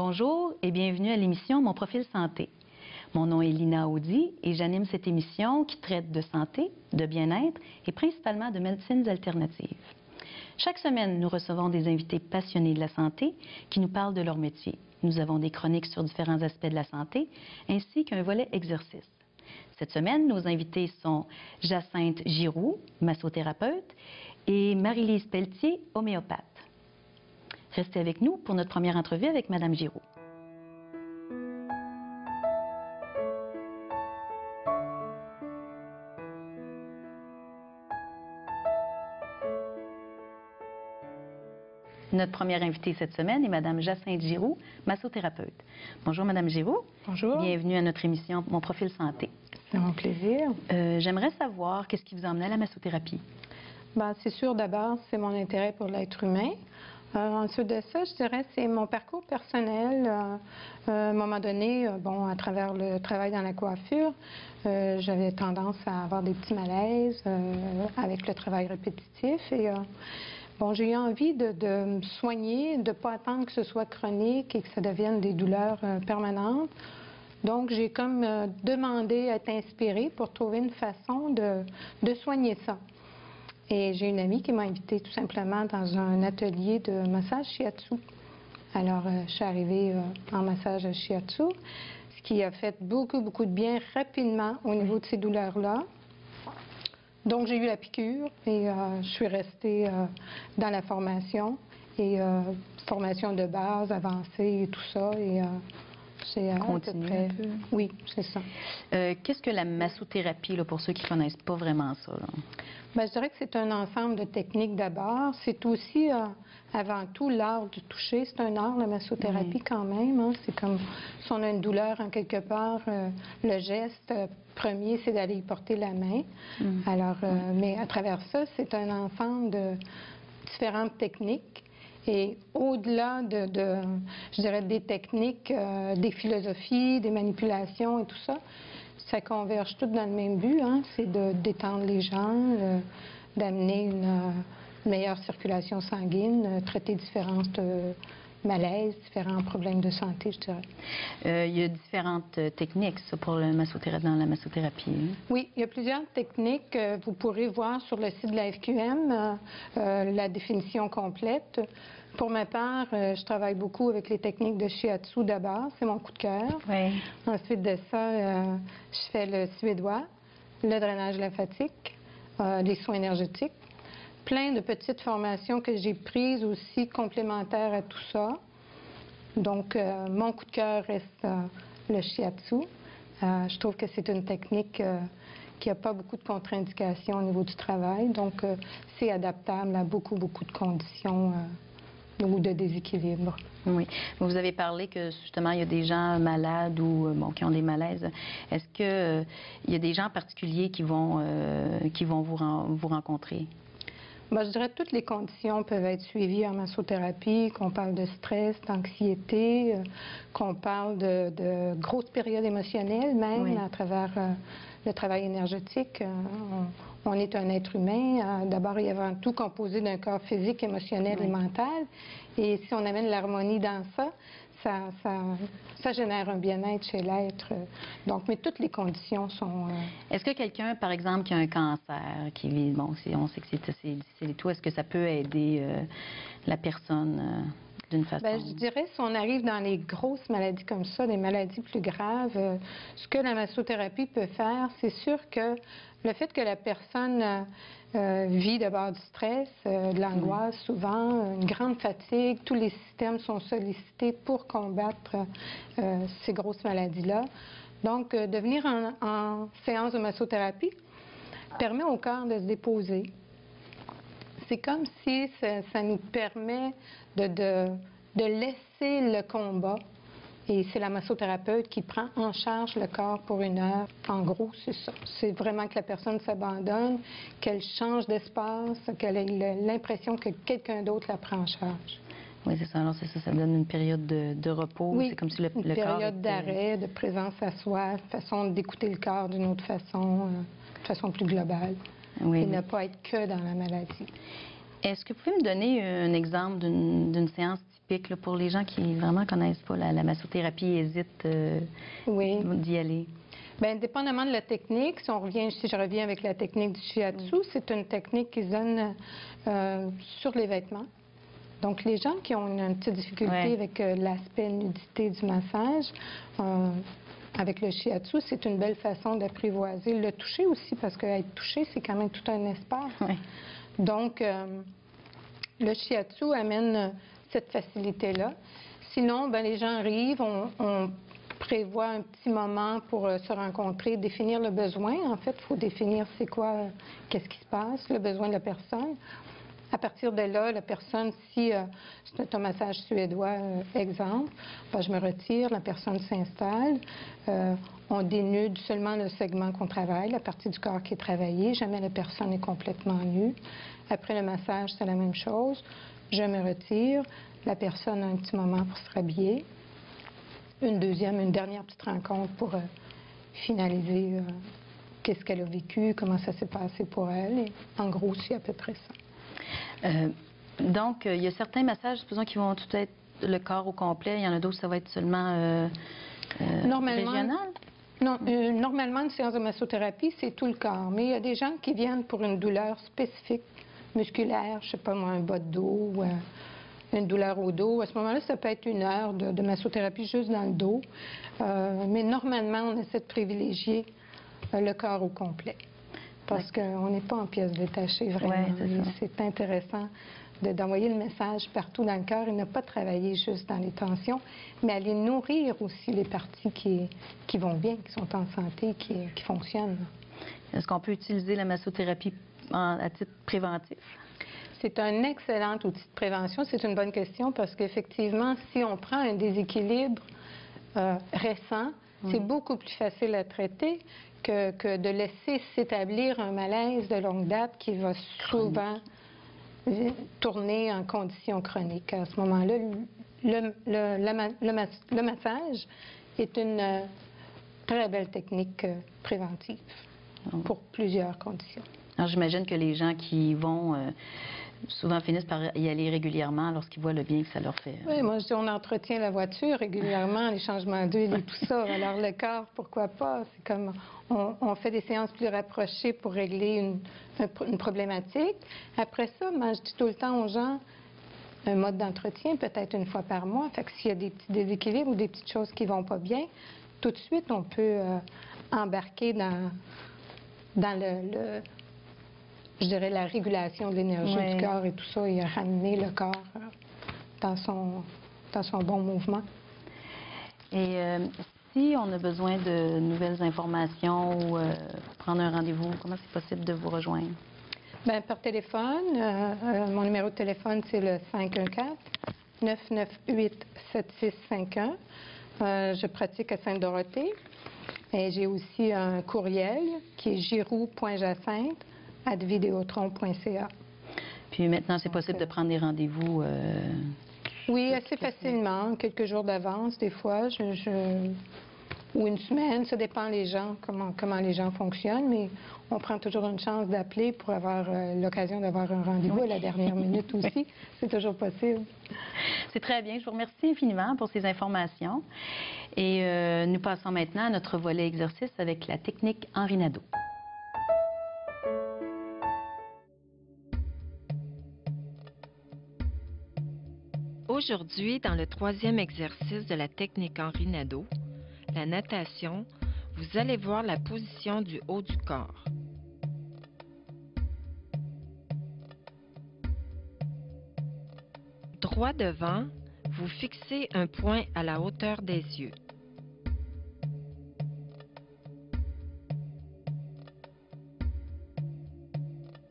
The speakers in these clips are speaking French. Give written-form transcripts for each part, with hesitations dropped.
Bonjour et bienvenue à l'émission Mon profil santé. Mon nom est Lina Audy et j'anime cette émission qui traite de santé, de bien-être et principalement de médecines alternatives. Chaque semaine, nous recevons des invités passionnés de la santé qui nous parlent de leur métier. Nous avons des chroniques sur différents aspects de la santé ainsi qu'un volet exercice. Cette semaine, nos invités sont Jacinthe Giroux, massothérapeute, et Marie-Lise Pelletier, homéopathe. Restez avec nous pour notre première entrevue avec Mme Giroux. Notre première invitée cette semaine est Mme Jacinthe Giroux, massothérapeute. Bonjour Mme Giroux. Bonjour. Bienvenue à notre émission Mon profil santé. C'est mon plaisir. J'aimerais savoir qu'est-ce qui vous a amené à la massothérapie? C'est sûr, d'abord, c'est mon intérêt pour l'être humain. Ensuite de ça, je dirais, c'est mon parcours personnel. À un moment donné, à travers le travail dans la coiffure, j'avais tendance à avoir des petits malaises avec le travail répétitif. Et j'ai eu envie de me soigner, de ne pas attendre que ce soit chronique et que ça devienne des douleurs permanentes. Donc, j'ai comme demandé à être inspirée pour trouver une façon de soigner ça. Et j'ai une amie qui m'a invitée tout simplement dans un atelier de massage shiatsu. Alors, je suis arrivée en massage shiatsu, ce qui a fait beaucoup de bien rapidement au niveau de ces douleurs-là. Donc, j'ai eu la piqûre et je suis restée dans la formation, et formation de base, avancée et tout ça. Et c'est à peu près... Oui, c'est ça. Qu'est-ce que la massothérapie, là, pour ceux qui ne connaissent pas vraiment ça? Je dirais que c'est un ensemble de techniques d'abord. C'est aussi, avant tout, l'art du toucher. C'est un art, la massothérapie, quand même. Hein. C'est comme si on a une douleur en quelque part, le geste premier, c'est d'aller y porter la main. Alors, mais à travers ça, c'est un ensemble de différentes techniques. Et au-delà je dirais, des techniques, des philosophies, des manipulations et tout ça, ça converge tout dans le même but, hein, c'est de détendre les gens, d'amener une meilleure circulation sanguine, traiter différents malaises, différents problèmes de santé, je dirais. Il y a différentes techniques ça, pour dans la massothérapie. Hein? Oui, il y a plusieurs techniques. Vous pourrez voir sur le site de la FQM la définition complète. Pour ma part, je travaille beaucoup avec les techniques de shiatsu d'abord, c'est mon coup de cœur. Oui. Ensuite de ça, je fais le suédois, le drainage lymphatique, les soins énergétiques. Plein de petites formations que j'ai prises aussi complémentaires à tout ça. Donc, mon coup de cœur reste le shiatsu. Je trouve que c'est une technique qui n'a pas beaucoup de contre-indications au niveau du travail. Donc, c'est adaptable à beaucoup de conditions ou de déséquilibre. Oui. Vous avez parlé que, justement, il y a des gens malades ou qui ont des malaises. Est-ce qu'il y a des gens particuliers qui vont vous rencontrer? Je dirais que toutes les conditions peuvent être suivies en massothérapie, qu'on parle de stress, d'anxiété, qu'on parle de grosses périodes émotionnelles même, à travers le travail énergétique. On est un être humain, d'abord et avant tout composé d'un corps physique, émotionnel et mental. Et si on amène l'harmonie dans ça, ça génère un bien-être chez l'être. Donc, mais toutes les conditions sont... Est-ce que quelqu'un, par exemple, qui a un cancer, qui vit, on sait que c'est difficile et tout, est-ce que ça peut aider la personne d'une façon? Je dirais, si on arrive dans les grosses maladies comme ça, des maladies plus graves, ce que la massothérapie peut faire, c'est sûr que le fait que la personne vit d'abord du stress, de l'angoisse souvent, une grande fatigue, tous les systèmes sont sollicités pour combattre ces grosses maladies-là. Donc, de venir en séance de massothérapie permet au corps de se déposer. C'est comme si ça nous permet de laisser le combat. Et c'est la massothérapeute qui prend en charge le corps pour 1 heure. En gros, c'est ça. C'est vraiment que la personne s'abandonne, qu'elle change d'espace, qu'elle ait l'impression que quelqu'un d'autre la prend en charge. Oui, c'est ça. Alors, c'est ça, ça donne une période de repos. Oui, c'est comme si le une période d'arrêt, de présence à soi, façon d'écouter le corps d'une autre façon, de façon plus globale. Oui. Et ne pas être que dans la maladie. Est-ce que vous pouvez me donner un exemple d'une séance typique là, pour les gens qui vraiment connaissent pas la massothérapie et hésitent Oui. d'y aller? Bien, dépendamment de la technique, si je reviens avec la technique du shiatsu, c'est une technique qui se donne sur les vêtements. Donc, les gens qui ont une petite difficulté avec l'aspect nudité du massage, avec le shiatsu, c'est une belle façon d'apprivoiser. Le toucher aussi, parce qu'être touché, c'est quand même tout un espace. Ouais. Donc, le shiatsu amène cette facilité-là. Sinon, ben, les gens arrivent, on prévoit un petit moment pour se rencontrer, définir le besoin. En fait, il faut définir c'est quoi, qu'est-ce qui se passe, le besoin de la personne. À partir de là, la personne, si c'est un massage suédois, exemple, ben, je me retire, la personne s'installe, on dénude seulement le segment qu'on travaille, la partie du corps qui est travaillée, jamais la personne est complètement nue. Après le massage, c'est la même chose. Je me retire, la personne a un petit moment pour se rhabiller. Une dernière petite rencontre pour finaliser qu'est-ce qu'elle a vécu, comment ça s'est passé pour elle. Et en gros, c'est à peu près ça. Donc, il y a certains massages, supposons, qui vont tout être le corps au complet. Il y en a d'autres, ça va être seulement régional? Non, normalement, une séance de massothérapie, c'est tout le corps. Mais il y a des gens qui viennent pour une douleur spécifique, musculaire, je sais pas moi, un bas de dos ou une douleur au dos. À ce moment-là, ça peut être 1 heure de massothérapie juste dans le dos. Mais normalement, on essaie de privilégier le corps au complet. Parce qu'on n'est pas en pièces détachées, vraiment. C'est intéressant d'envoyer le message partout dans le cœur et ne pas travailler juste dans les tensions, mais aller nourrir aussi les parties qui vont bien, qui sont en santé, qui fonctionnent. Est-ce qu'on peut utiliser la massothérapie à titre préventif? C'est un excellent outil de prévention. C'est une bonne question parce qu'effectivement, si on prend un déséquilibre récent, c'est beaucoup plus facile à traiter que de laisser s'établir un malaise de longue date qui va souvent tourner en condition chronique. À ce moment-là, le massage est une très belle technique préventive pour plusieurs conditions. Alors, j'imagine que les gens qui vont souvent finissent par y aller régulièrement lorsqu'ils voient le bien que ça leur fait. Oui, moi, je dis, on entretient la voiture régulièrement, les changements d'huile et tout ça. Alors, le corps, pourquoi pas? C'est comme, on fait des séances plus rapprochées pour régler une problématique. Après ça, moi, je dis tout le temps aux gens, un mode d'entretien, peut-être 1 fois par mois. Fait que s'il y a des petits déséquilibres ou des petites choses qui vont pas bien, tout de suite, on peut embarquer dans je dirais, la régulation de l'énergie du corps et tout ça, et ramener le corps dans son bon mouvement. Et si on a besoin de nouvelles informations ou prendre un rendez-vous, comment c'est possible de vous rejoindre? Bien, par téléphone. Mon numéro de téléphone, c'est le 514-998-7651. Je pratique à Sainte-Dorothée. Et j'ai aussi un courriel qui est giroux.jacinthe@videotron.ca. Puis maintenant, c'est possible de prendre des rendez-vous? Oui, assez facilement, quelques jours d'avance, des fois, ou 1 semaine, ça dépend les gens, comment les gens fonctionnent, mais on prend toujours une chance d'appeler pour avoir l'occasion d'avoir un rendez-vous à la dernière minute aussi. C'est toujours possible. C'est très bien. Je vous remercie infiniment pour ces informations. Et nous passons maintenant à notre volet exercice avec la technique Henri Nadeau. Aujourd'hui, dans le 3e exercice de la technique Henri Nadeau, la natation, vous allez voir la position du haut du corps. Droit devant, vous fixez un point à la hauteur des yeux.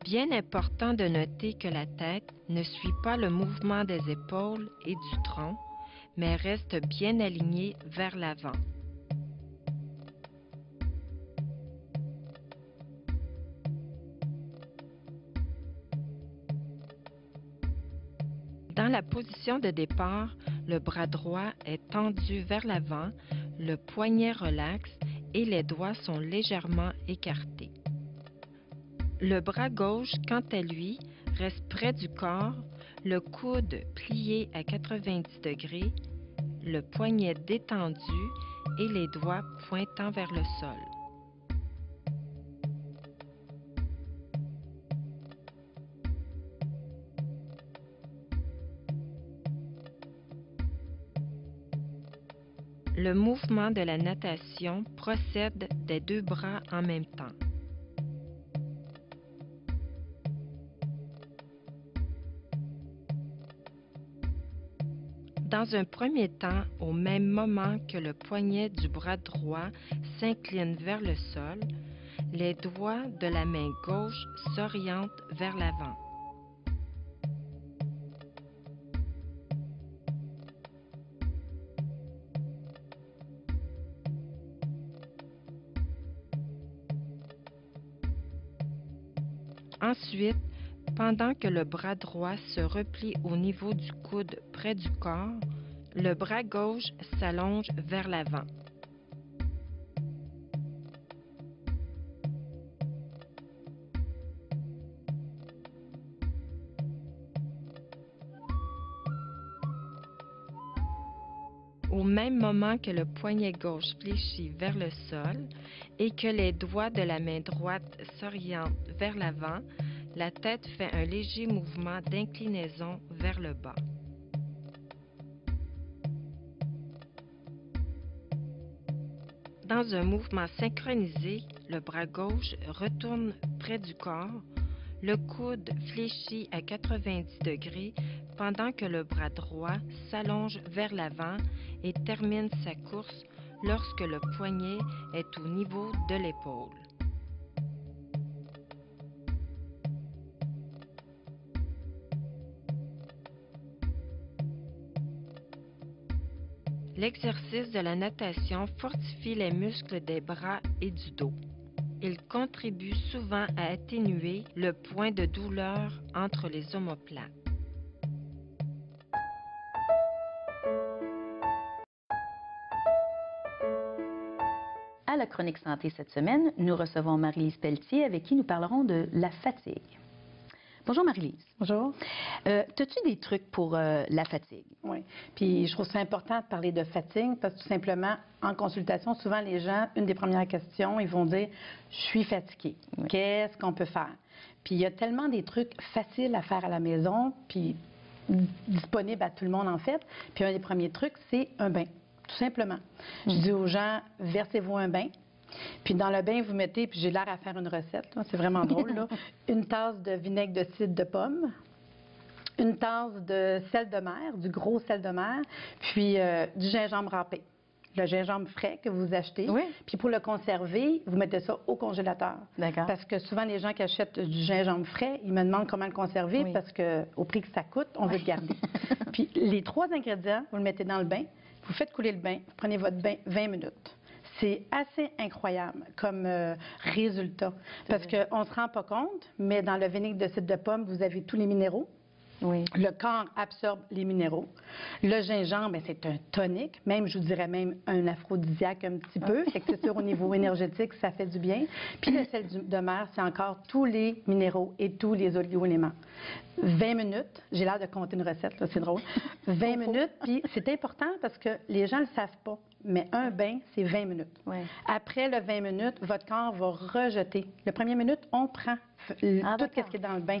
Bien important de noter que la tête ne suit pas le mouvement des épaules et du tronc, mais reste bien alignée vers l'avant. Dans la position de départ, le bras droit est tendu vers l'avant, le poignet relaxe et les doigts sont légèrement écartés. Le bras gauche, quant à lui, reste près du corps, le coude plié à 90 degrés, le poignet détendu et les doigts pointant vers le sol. Le mouvement de la natation procède des deux bras en même temps. Dans un premier temps, au même moment que le poignet du bras droit s'incline vers le sol, les doigts de la main gauche s'orientent vers l'avant. Ensuite, pendant que le bras droit se replie au niveau du coude près du corps, le bras gauche s'allonge vers l'avant. Au même moment que le poignet gauche fléchit vers le sol et que les doigts de la main droite s'orientent vers l'avant, la tête fait un léger mouvement d'inclinaison vers le bas. Dans un mouvement synchronisé, le bras gauche retourne près du corps, le coude fléchit à 90 degrés pendant que le bras droit s'allonge vers l'avant et termine sa course lorsque le poignet est au niveau de l'épaule. L'exercice de la natation fortifie les muscles des bras et du dos. Il contribue souvent à atténuer le point de douleur entre les omoplates. À la Chronique Santé cette semaine, nous recevons Marie-Lise Pelletier avec qui nous parlerons de la fatigue. Bonjour Marie-Lise. Bonjour. As-tu des trucs pour la fatigue? Oui. Puis je trouve ça important de parler de fatigue parce que tout simplement, en consultation, souvent les gens, une des premières questions, ils vont dire « Je suis fatiguée. Oui. Qu'est-ce qu'on peut faire? » Puis il y a tellement des trucs faciles à faire à la maison, puis disponibles à tout le monde en fait. Puis un des premiers trucs, c'est un bain, tout simplement. Je dis aux gens, versez-vous un bain. Puis dans le bain, vous mettez, puis j'ai l'air à faire une recette, c'est vraiment drôle, là, une tasse de vinaigre de cidre de pomme, une tasse de sel de mer, du gros sel de mer, puis du gingembre râpé. Le gingembre frais que vous achetez. Oui. Puis pour le conserver, vous mettez ça au congélateur. D'accord. Parce que souvent, les gens qui achètent du gingembre frais, ils me demandent comment le conserver Oui. parce qu'au prix que ça coûte, on veut le garder. Puis les 3 ingrédients, vous le mettez dans le bain, vous faites couler le bain, vous prenez votre bain 20 minutes. C'est assez incroyable comme résultat. Parce qu'on ne se rend pas compte, mais dans le vinaigre de cidre de pomme, vous avez tous les minéraux. Oui. Le corps absorbe les minéraux. Le gingembre, ben, c'est un tonique, même, je vous dirais même un aphrodisiaque un petit peu. Fait que c'est sûr, au niveau énergétique, ça fait du bien. Puis le sel de mer, c'est encore tous les minéraux et tous les oligo-éléments. 20 minutes, j'ai l'air de compter une recette, là, c'est drôle. 20 minutes, puis c'est important parce que les gens ne le savent pas, mais un bain, c'est 20 minutes. Oui. Après le 20 minutes, votre corps va rejeter. Le premier minute, on prend tout ce qui est dans le bain.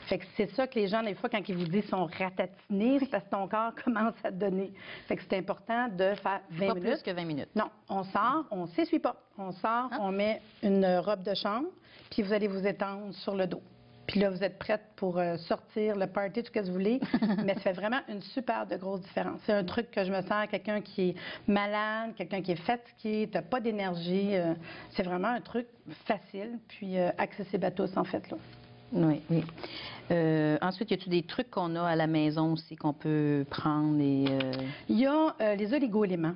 Fait que c'est ça que les gens, des fois, quand ils vous disent sont ratatinés, c'est parce que ton corps commence à te donner. Fait que c'est important de faire 20 Pas minutes. plus que 20 minutes. Non, on sort, on ne s'essuie pas. On sort, on met une robe de chambre, puis vous allez vous étendre sur le dos. Puis là, vous êtes prête pour sortir le party, tout ce que vous voulez, mais ça fait vraiment une super de grosse différence. C'est un truc que je me sers à quelqu'un qui est malade, quelqu'un qui est fatigué, tu n'as pas d'énergie. C'est vraiment un truc facile, puis accessible à tous, en fait, là. Oui, oui. Ensuite, y a-t-il des trucs qu'on a à la maison aussi qu'on peut prendre? Il y a les oligo-éléments.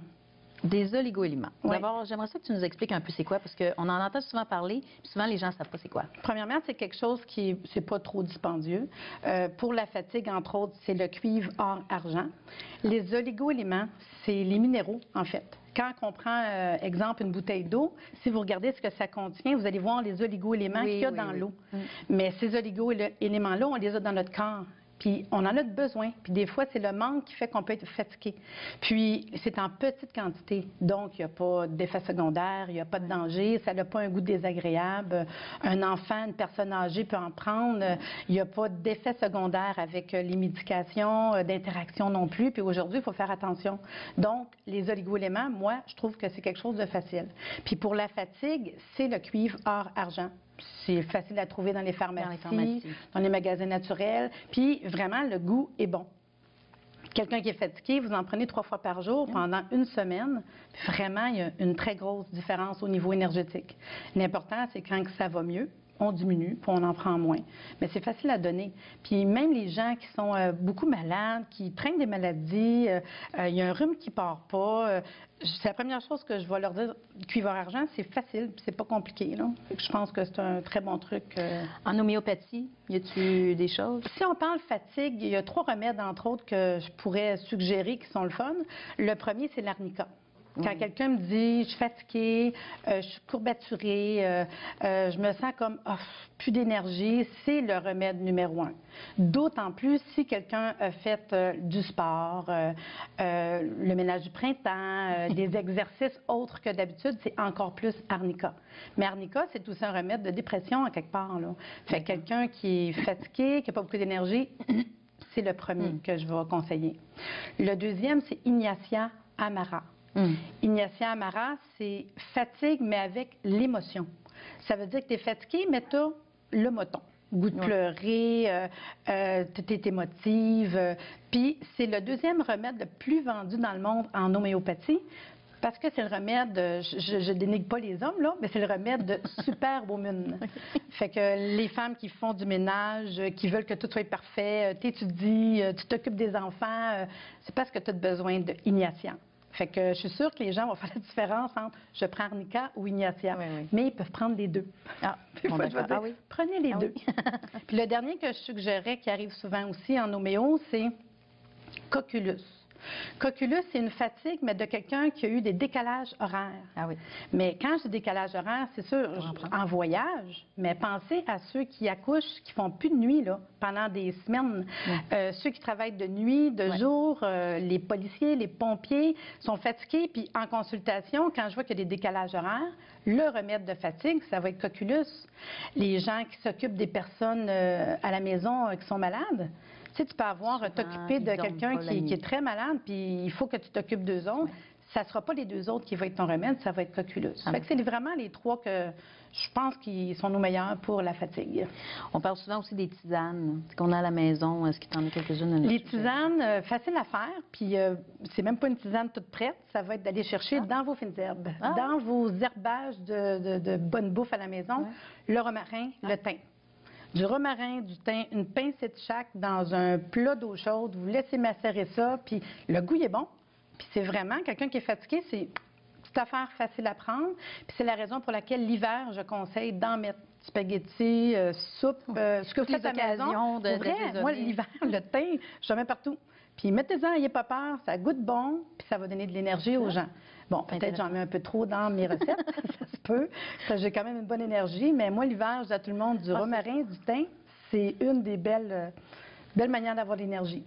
Des oligo-éléments. Oui. D'abord, j'aimerais ça que tu nous expliques un peu c'est quoi, parce qu'on en entend souvent parler, puis souvent les gens ne savent pas c'est quoi. Premièrement, c'est quelque chose qui c'est pas trop dispendieux. Pour la fatigue, entre autres, c'est le cuivre, or, argent. Les oligo-éléments, c'est les minéraux, en fait. Quand on prend, exemple, une bouteille d'eau, si vous regardez ce que ça contient, vous allez voir les oligo-éléments qu'il y a dans l'eau. Mais ces oligo-éléments-là, on les a dans notre corps. Puis on en a besoin. Puis des fois, c'est le manque qui fait qu'on peut être fatigué. Puis c'est en petite quantité. Donc, il n'y a pas d'effet secondaire, il n'y a pas de danger, ça n'a pas un goût désagréable. Un enfant, une personne âgée peut en prendre. Il n'y a pas d'effet secondaire avec les médications, d'interaction non plus. Puis aujourd'hui, il faut faire attention. Donc, les oligo-éléments, moi, je trouve que c'est quelque chose de facile. Puis pour la fatigue, c'est le cuivre or argent. C'est facile à trouver dans les pharmacies, dans les magasins naturels. Puis vraiment, le goût est bon. Quelqu'un qui est fatigué, vous en prenez 3 fois par jour pendant une semaine. Vraiment, il y a une très grosse différence au niveau énergétique. L'important, c'est quand ça va mieux, on diminue, puis on en prend moins. Mais c'est facile à donner. Puis même les gens qui sont beaucoup malades, qui traînent des maladies, il y a un rhume qui part pas, c'est la première chose que je vais leur dire, cuivre argent, c'est facile, puis c'est pas compliqué, là. Je pense que c'est un très bon truc. En homéopathie, y a-t-il des choses? Si on parle fatigue, il y a 3 remèdes, entre autres, que je pourrais suggérer qui sont le fun. Le premier, c'est l'arnica. Quand quelqu'un me dit, je suis fatiguée, je suis courbaturée, je me sens comme plus d'énergie, c'est le remède numéro 1. D'autant plus si quelqu'un a fait du sport, le ménage du printemps, des exercices autres que d'habitude, c'est encore plus arnica. Mais arnica, c'est aussi un remède de dépression en quelque part, là. Fait que quelqu'un qui est fatigué, qui n'a pas beaucoup d'énergie, c'est le premier que je vais conseiller. Le deuxième, c'est Ignatia Amara. Ignatia Amara, c'est fatigue, mais avec l'émotion. Ça veut dire que tu es fatigué, mais tu as le moton. Goût de pleurer, tu es émotive. Puis c'est le deuxième remède le plus vendu dans le monde en homéopathie. Parce que c'est le remède, je dénigre pas les hommes, là, mais c'est le remède de superwoman. Fait que les femmes qui font du ménage, qui veulent que tout soit parfait, t'étudies, tu t'occupes des enfants, c'est parce que tu as besoin de Ignatia. Fait que je suis sûre que les gens vont faire la différence entre je prends arnica ou Ignatia. Mais ils peuvent prendre les deux. Prenez les deux. Puis le dernier que je suggérais, qui arrive souvent aussi en homéo, c'est Coculus. Coculus, c'est une fatigue, mais de quelqu'un qui a eu des décalages horaires. Mais quand je dis décalage horaire, c'est sûr, en voyage, mais pensez à ceux qui accouchent, qui font plus de nuit là, pendant des semaines. Ceux qui travaillent de nuit, de jour, les policiers, les pompiers sont fatigués. Puis en consultation, quand je vois qu'il y a des décalages horaires, le remède de fatigue, ça va être Coculus. Les gens qui s'occupent des personnes à la maison qui sont malades. Tu sais, tu peux t'occuper de quelqu'un qui est très malade, puis il faut que tu t'occupes d'eux autres. Ça ne sera pas les 2 autres qui vont être ton remède, ça va être Coculus. Fait que c'est vraiment les 3 que je pense qui sont nos meilleurs pour la fatigue. On parle souvent aussi des tisanes qu'on a à la maison. Est-ce qu'il t'en a quelques-unes? Les tisanes, faciles à faire, puis c'est même pas une tisane toute prête. Ça va être d'aller chercher dans vos fines herbes, dans vos herbages de bonne bouffe à la maison, le romarin, le thym. Du romarin, du thym, une pincée de chaque dans un plat d'eau chaude. Vous laissez macérer ça, puis le goût il est bon. Puis c'est vraiment, quelqu'un qui est fatigué, c'est une petite affaire facile à prendre. Puis c'est la raison pour laquelle l'hiver, je conseille d'en mettre spaghettis, soupe, ce que vous faites à la maison. Pour vrai, moi, l'hiver, le thym, je le mets partout. Puis mettez-en, n'ayez pas peur, ça goûte bon, puis ça va donner de l'énergie aux gens. Bon, peut-être j'en mets un peu trop dans mes recettes, ça se peut, parce que j'ai quand même une bonne énergie, mais moi, l'hiver, je dis à tout le monde, du romarin, du thym, c'est une des belles manières d'avoir de l'énergie.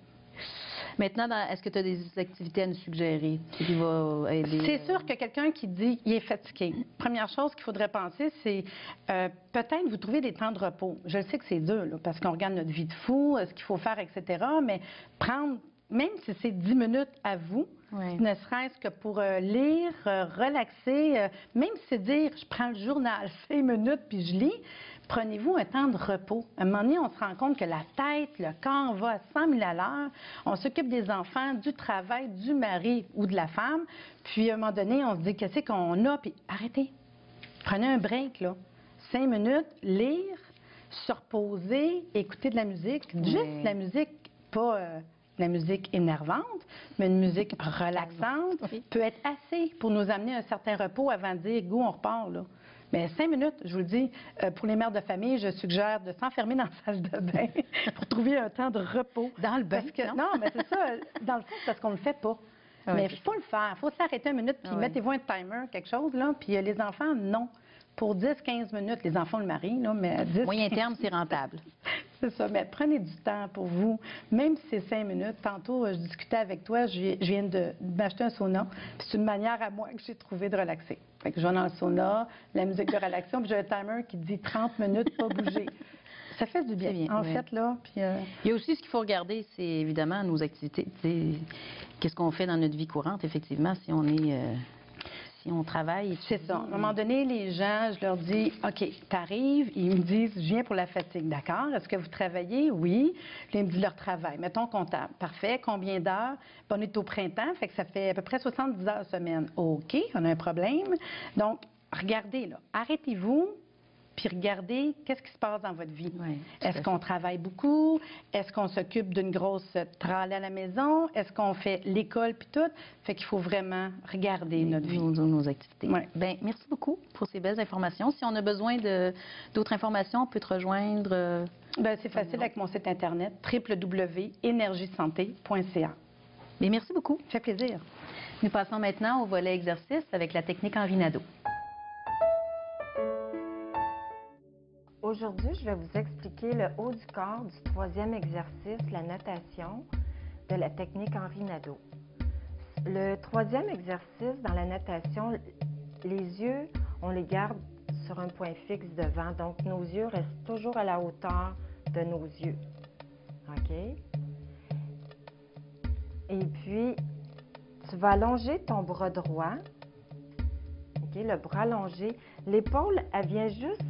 Maintenant, est-ce que tu as des activités à nous suggérer qui vont aider? C'est sûr que quelqu'un qui dit qu'il est fatigué, première chose qu'il faudrait penser, c'est peut-être vous trouver des temps de repos. Je sais que c'est dur, là, parce qu'on regarde notre vie de fou, ce qu'il faut faire, etc., mais prendre, même si c'est 10 minutes à vous, ne serait-ce que pour lire, relaxer, même si c'est dire, je prends le journal 5 minutes puis je lis, prenez-vous un temps de repos. À un moment donné, on se rend compte que la tête, le corps va à 100 000 à l'heure. On s'occupe des enfants, du travail, du mari ou de la femme. Puis à un moment donné, on se dit, qu'est-ce qu'on a? Puis arrêtez. Prenez un break, là. 5 minutes, lire, se reposer, écouter de la musique. Juste la musique, pas la musique énervante, mais une musique relaxante peut être assez pour nous amener un certain repos avant de dire, go, on repart, là. Mais 5 minutes, je vous le dis, pour les mères de famille, je suggère de s'enfermer dans la salle de bain pour trouver un temps de repos. Dans le bain? Non, mais c'est ça. Dans le fond, c'est parce qu'on ne le fait pas. Mais il faut le faire. Il faut s'arrêter 1 minute, puis mettez-vous un timer, quelque chose, là. Puis les enfants, non. Pour 10-15 minutes, les enfants le marient, là, mais 10... Moyen terme, c'est rentable. C'est ça, mais prenez du temps pour vous, même si c'est 5 minutes. Tantôt, je discutais avec toi, je viens de m'acheter un sauna, puis c'est une manière à moi que j'ai trouvé de relaxer. Fait que je vais dans le sauna, la musique de relaxation, puis j'ai un timer qui dit 30 minutes, pas bouger. Ça fait du bien, en fait, là. Puis, il y a aussi ce qu'il faut regarder, c'est évidemment nos activités. Qu'est-ce qu'on fait dans notre vie courante, effectivement, si on est... si on travaille. C'est ça. À un moment donné, les gens, je leur dis, OK, t'arrives, ils me disent, je viens pour la fatigue, d'accord? Est-ce que vous travaillez? Oui. Puis ils me disent leur travail. Mettons comptable. Parfait. Combien d'heures? Puis on est au printemps, fait que ça fait à peu près 70 heures semaine. OK, on a un problème. Donc, regardez, là. Arrêtez-vous. Puis regardez qu'est-ce qui se passe dans votre vie. Oui, est-ce qu'on travaille beaucoup? Est-ce qu'on s'occupe d'une grosse tralée à la maison? Est-ce qu'on fait l'école puis tout? Fait qu'il faut vraiment regarder notre vie. Nos activités. Ouais. Bien, merci beaucoup pour ces belles informations. Si on a besoin d'autres informations, on peut te rejoindre. Bien, c'est facile avec mon site Internet, www.energiesanté.ca. Bien, merci beaucoup. Ça fait plaisir. Nous passons maintenant au volet exercice avec la technique Henri Nadeau. Aujourd'hui, je vais vous expliquer le haut du corps du troisième exercice, la natation, de la technique Henri Nadeau. Le troisième exercice dans la natation, les yeux, on les garde sur un point fixe devant, donc nos yeux restent toujours à la hauteur de nos yeux. OK? Et puis, tu vas allonger ton bras droit. OK? Le bras allongé. L'épaule, elle vient juste.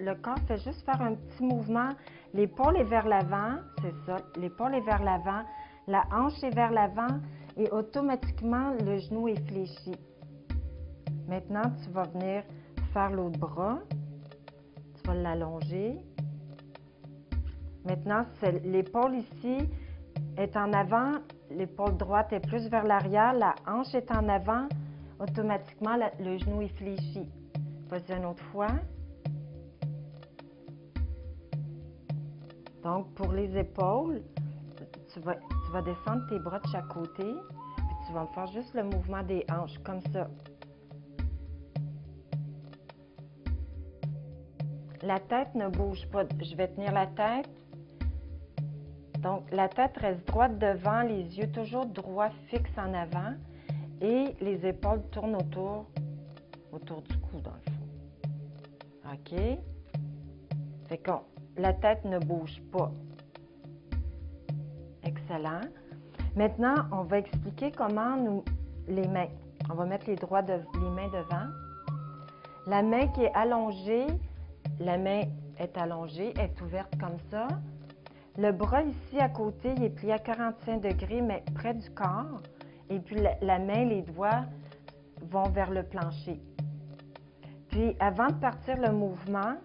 Le corps fait juste faire un petit mouvement. L'épaule est vers l'avant, c'est ça. L'épaule est vers l'avant, la hanche est vers l'avant et automatiquement, le genou est fléchi. Maintenant, tu vas venir faire l'autre bras. Tu vas l'allonger. Maintenant, l'épaule ici est en avant. L'épaule droite est plus vers l'arrière. La hanche est en avant. Automatiquement, le genou est fléchi. Vas-y une autre fois. Donc, pour les épaules, tu vas descendre tes bras de chaque côté, puis tu vas me faire juste le mouvement des hanches, comme ça. La tête ne bouge pas. Je vais tenir la tête. Donc, la tête reste droite devant, les yeux toujours droits, fixes en avant, et les épaules tournent autour du cou, dans le fond. OK? Fait que la tête ne bouge pas. Excellent. Maintenant, on va expliquer comment les mains. On va mettre les mains devant. La main qui est allongée, la main est allongée, est ouverte comme ça. Le bras ici à côté, il est plié à 45 degrés, mais près du corps. Et puis la main, les doigts vont vers le plancher. Puis avant de partir le mouvement,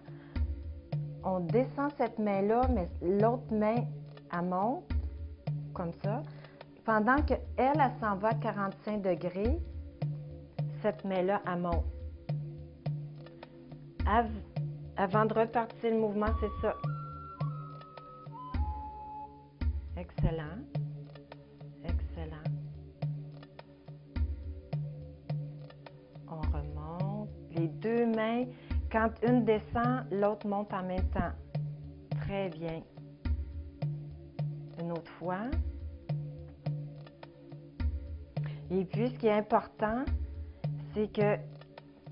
on descend cette main-là, mais l'autre main, elle monte, comme ça. Pendant qu'elle, elle s'en va à 45 degrés, cette main-là, elle monte. Avant de repartir le mouvement, c'est ça. Excellent. Excellent. On remonte. Les deux mains, quand une descend, l'autre monte en même temps. Très bien. Une autre fois. Et puis, ce qui est important, c'est que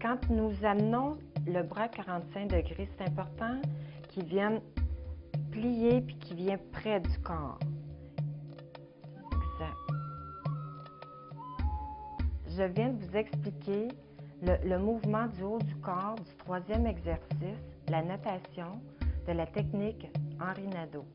quand nous amenons le bras à 45 degrés, c'est important qu'il vienne plier puis qu'il vienne près du corps. Exact. Je viens de vous expliquer le mouvement du haut du corps du troisième exercice, la natation, de la technique Henri Nadeau.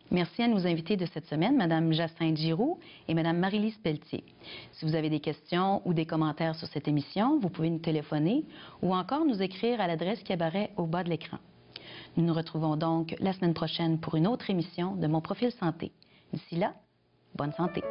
Merci à nos invités de cette semaine, Mme Jacinthe Giroux et Mme Marie-Lise Pelletier. Si vous avez des questions ou des commentaires sur cette émission, vous pouvez nous téléphoner ou encore nous écrire à l'adresse qui apparaît au bas de l'écran. Nous nous retrouvons donc la semaine prochaine pour une autre émission de Mon Profil Santé. D'ici là, bonne santé.